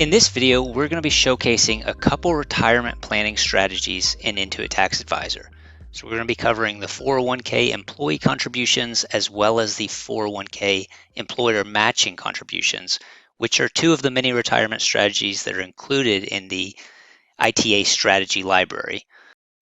In this video, we're going to be showcasing a couple retirement planning strategies in Intuit Tax Advisor. So we're going to be covering the 401k employee contributions as well as the 401k employer matching contributions, which are two of the many retirement strategies that are included in the ITA strategy library.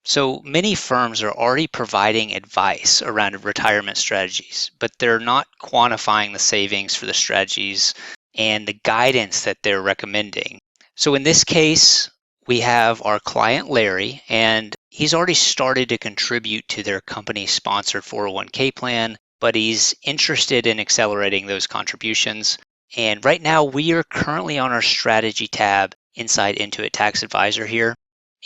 So many firms are already providing advice around retirement strategies, but they're not quantifying the savings for the strategies and the guidance that they're recommending. So in this case, we have our client Larry, and he's already started to contribute to their company-sponsored 401k plan, but he's interested in accelerating those contributions. And right now, we are currently on our strategy tab inside Intuit Tax Advisor here.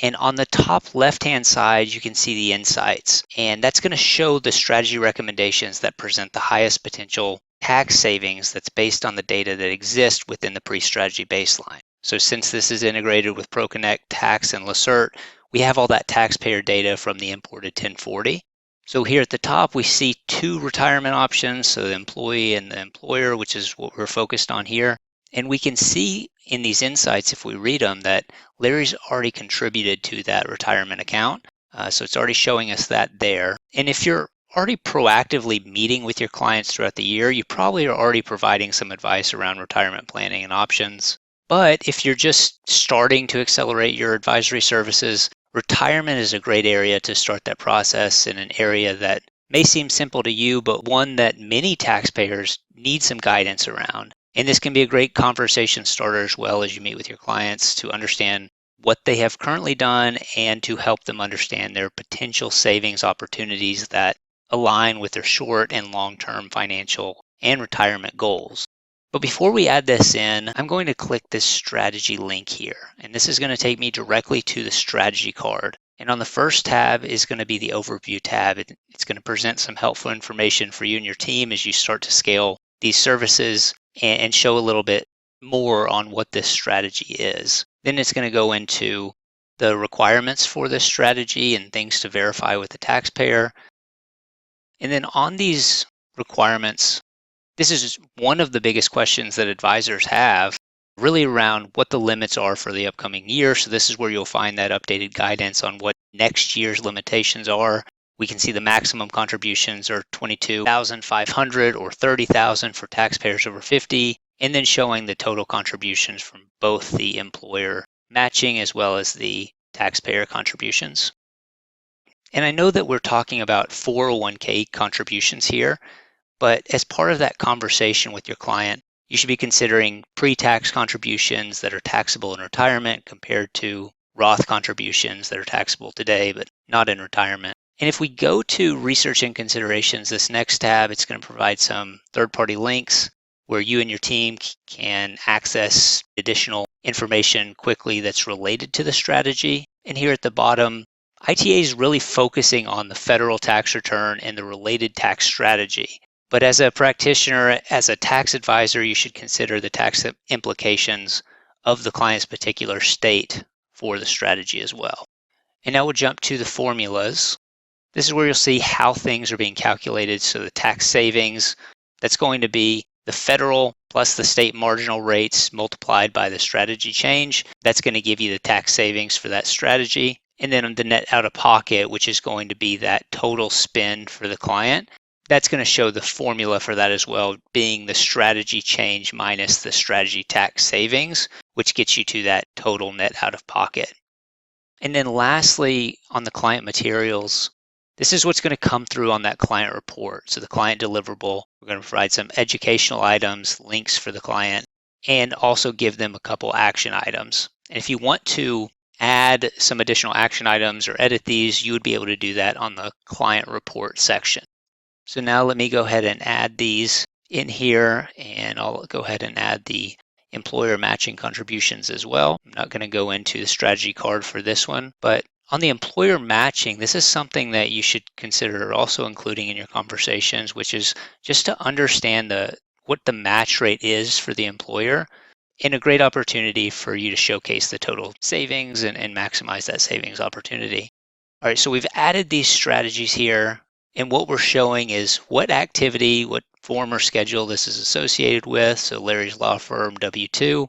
And on the top left-hand side, you can see the insights. And that's going to show the strategy recommendations that present the highest potential tax savings that's based on the data that exists within the pre-strategy baseline. So since this is integrated with ProConnect, Tax, and Lacert, we have all that taxpayer data from the imported 1040. So here at the top, we see two retirement options, so the employee and the employer, which is what we're focused on here. And we can see in these insights, if we read them, that Larry's already contributed to that retirement account. So it's already showing us that there. And if you're already proactively meeting with your clients throughout the year, you probably are already providing some advice around retirement planning and options. But if you're just starting to accelerate your advisory services, retirement is a great area to start that process, in an area that may seem simple to you, but one that many taxpayers need some guidance around. And this can be a great conversation starter as well as you meet with your clients to understand what they have currently done and to help them understand their potential savings opportunities that align with their short and long-term financial and retirement goals. But before we add this in, I'm going to click this strategy link here. And this is going to take me directly to the strategy card. And on the first tab is going to be the overview tab. It's going to present some helpful information for you and your team as you start to scale these services and show a little bit more on what this strategy is. Then it's going to go into the requirements for this strategy and things to verify with the taxpayer. And then on these requirements, this is one of the biggest questions that advisors have, really around what the limits are for the upcoming year. So this is where you'll find that updated guidance on what next year's limitations are. We can see the maximum contributions are $22,500 or $30,000 for taxpayers over 50, and then showing the total contributions from both the employer matching as well as the taxpayer contributions. And I know that we're talking about 401k contributions here, but as part of that conversation with your client, you should be considering pre-tax contributions that are taxable in retirement compared to Roth contributions that are taxable today but not in retirement. And if we go to research and considerations, this next tab, it's going to provide some third-party links where you and your team can access additional information quickly that's related to the strategy. And here at the bottom, ITA is really focusing on the federal tax return and the related tax strategy. But as a practitioner, as a tax advisor, you should consider the tax implications of the client's particular state for the strategy as well. And now we'll jump to the formulas. This is where you'll see how things are being calculated. So the tax savings, that's going to be the federal plus the state marginal rates multiplied by the strategy change. That's going to give you the tax savings for that strategy. And then the net out of pocket, which is going to be that total spend for the client. That's going to show the formula for that as well, being the strategy change minus the strategy tax savings, which gets you to that total net out of pocket. And then lastly, on the client materials, this is what's going to come through on that client report. So the client deliverable, we're going to provide some educational items, links for the client, and also give them a couple action items. And if you want to add some additional action items or edit these, you would be able to do that on the client report section. So now let me go ahead and add these in here, and I'll go ahead and add the employer matching contributions as well. I'm not going to go into the strategy card for this one, but on the employer matching, this is something that you should consider also including in your conversations, which is just to understand what the match rate is for the employer, and a great opportunity for you to showcase the total savings and maximize that savings opportunity. All right, so we've added these strategies here, and what we're showing is what activity, what form or schedule this is associated with. So Larry's law firm W-2,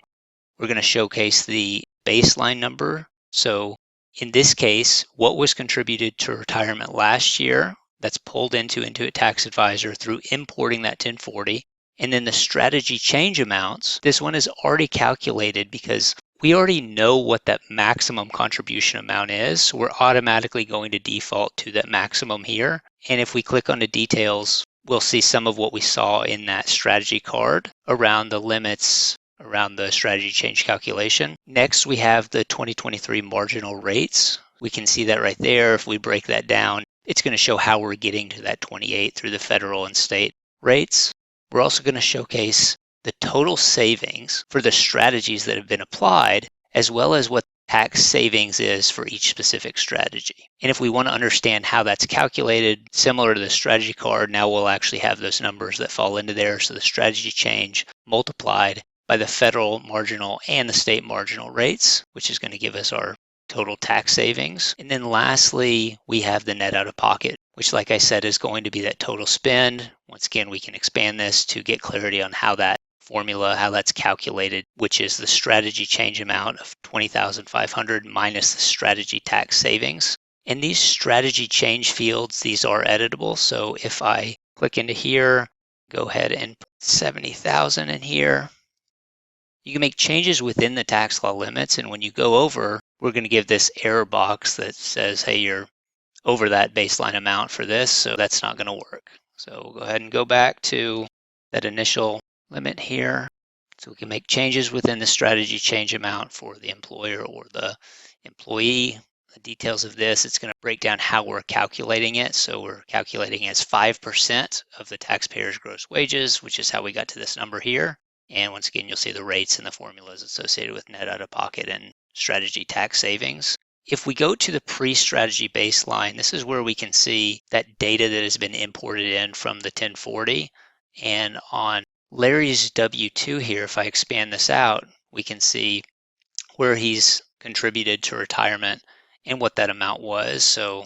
We're going to showcase the baseline number. So in this case, what was contributed to retirement last year that's pulled into Intuit Tax Advisor through importing that 1040. And then the strategy change amounts, this one is already calculated because we already know what that maximum contribution amount is. So we're automatically going to default to that maximum here. And if we click on the details, we'll see some of what we saw in that strategy card around the limits, around the strategy change calculation. Next, we have the 2023 marginal rates. We can see that right there. If we break that down, it's going to show how we're getting to that 28 through the federal and state rates. We're also going to showcase the total savings for the strategies that have been applied, as well as what tax savings is for each specific strategy. And if we want to understand how that's calculated, similar to the strategy card, now we'll actually have those numbers that fall into there. So the strategy change multiplied by the federal marginal and the state marginal rates, which is going to give us our total tax savings. And then lastly, we have the net out of pocket, which, like I said, is going to be that total spend. Once again, we can expand this to get clarity on how that formula, how that's calculated, which is the strategy change amount of $20,500 minus the strategy tax savings. And these strategy change fields, these are editable. So if I click into here, go ahead and put 70,000 in here. You can make changes within the tax law limits. And when you go over, we're going to give this error box that says, hey, you're over that baseline amount for this. So that's not going to work. So we'll go ahead and go back to that initial limit here. So we can make changes within the strategy change amount for the employer or the employee. The details of this, it's going to break down how we're calculating it. So we're calculating as 5% of the taxpayer's gross wages, which is how we got to this number here. And once again, you'll see the rates and the formulas associated with net out of pocket and strategy tax savings. If we go to the pre-strategy baseline, this is where we can see that data that has been imported in from the 1040. And on Larry's W-2 here, if I expand this out, we can see where he's contributed to retirement and what that amount was. So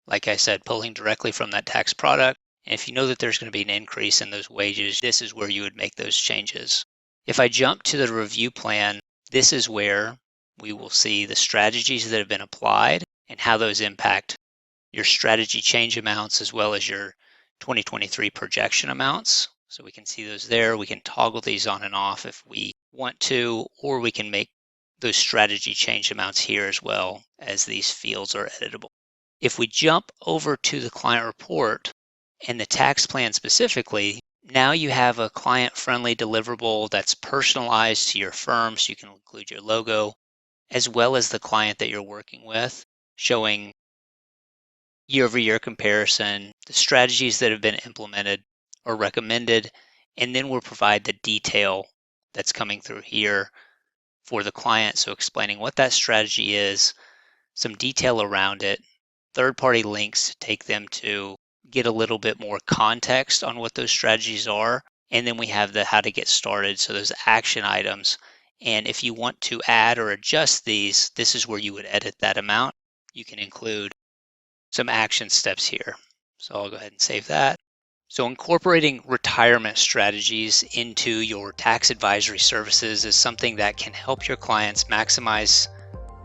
like I said, pulling directly from that tax product. And if you know that there's going to be an increase in those wages, this is where you would make those changes. If I jump to the review plan, this is where we will see the strategies that have been applied and how those impact your strategy change amounts as well as your 2023 projection amounts. So we can see those there. We can toggle these on and off if we want to, or we can make those strategy change amounts here as well, as these fields are editable. If we jump over to the client report and the tax plan specifically, now you have a client-friendly deliverable that's personalized to your firm, so you can include your logo, as well as the client that you're working with, showing year-over-year comparison, the strategies that have been implemented or recommended, and then we'll provide the detail that's coming through here for the client. So explaining what that strategy is, some detail around it, third-party links to take them to get a little bit more context on what those strategies are. And then we have the how to get started. So those action items. And if you want to add or adjust these, this is where you would edit that amount. You can include some action steps here. So I'll go ahead and save that. So incorporating retirement strategies into your tax advisory services is something that can help your clients maximize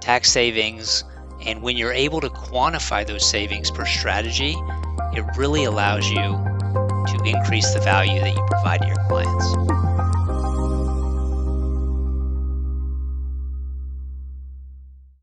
tax savings. And when you're able to quantify those savings per strategy, it really allows you to increase the value that you provide to your clients.